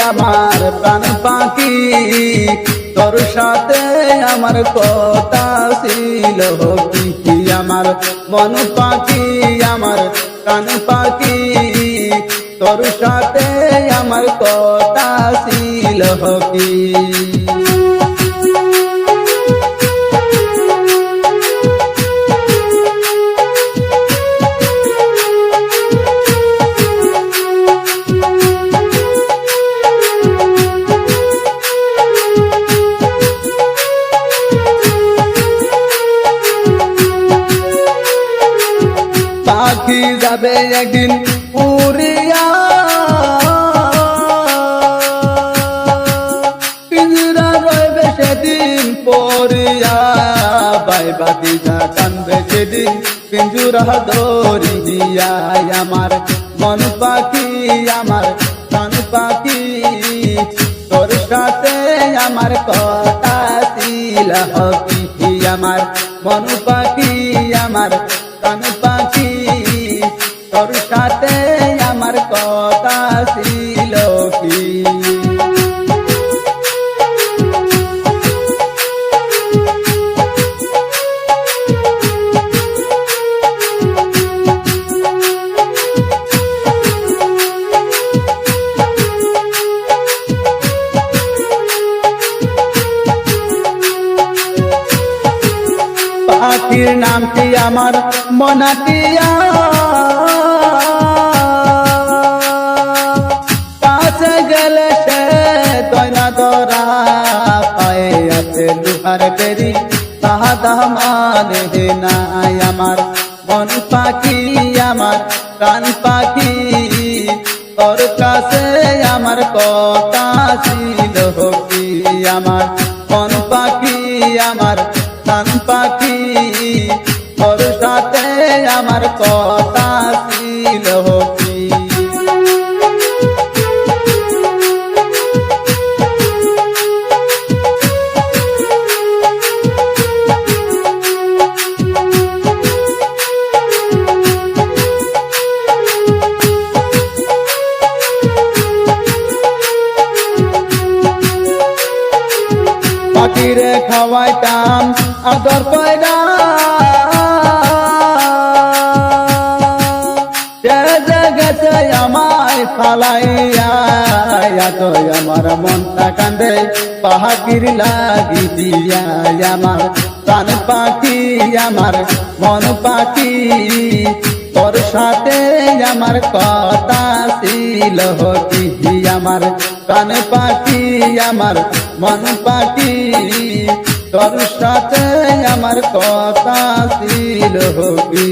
আমার প্রাণ পাখি, তোর সাথে আমার কথা ছিল কি, আমার মন পাখি, আমার প্রাণ পাখি, তোর সাথে আমার কথা ছিল কি। পাখি যাবে একদিন উড়িয়া, পিঞ্জরা রইবে সেদিন পড়িয়া, বাইবা দিঘা কানবে সেদিন পিঞ্জরা ধরিয়া। আমার মন পাখি, আমার প্রাণ পাখি, তোর সাথে আমার কথা ছিল কি, আমার মন পাখি, আমার প্রাণ পাখি, তোর সাথে আমার কথা ছিল কি। পাখির নামটি আমার মনাটিয়া, কাছে গেলে সে দয়না ধরা, পায়ে আছে লোহার বেরি তাহা মানে নাই। আমার মন পাখি, আমার প্রাণ পাখি, তোর কাছে আমার কথা ছিল কি, আমার মন পাখি, আমার প্রাণ পাখি, তোর সাথে আমার কথা ছিল কি। পাখিরে খাওয়াইতাম আদর কইরা, গেছে আমায় ফালাইয়া, তো আমার মনটা কান্দে পাখির লাগি দিয়া। আমার প্রাণ পাখি, আমার মন পাখি, তোর সাথে আমার কথা ছিল কি, আমার প্রাণ পাখি, আমার মন পাখি, তোর সাথে আমার কথা ছিল কি।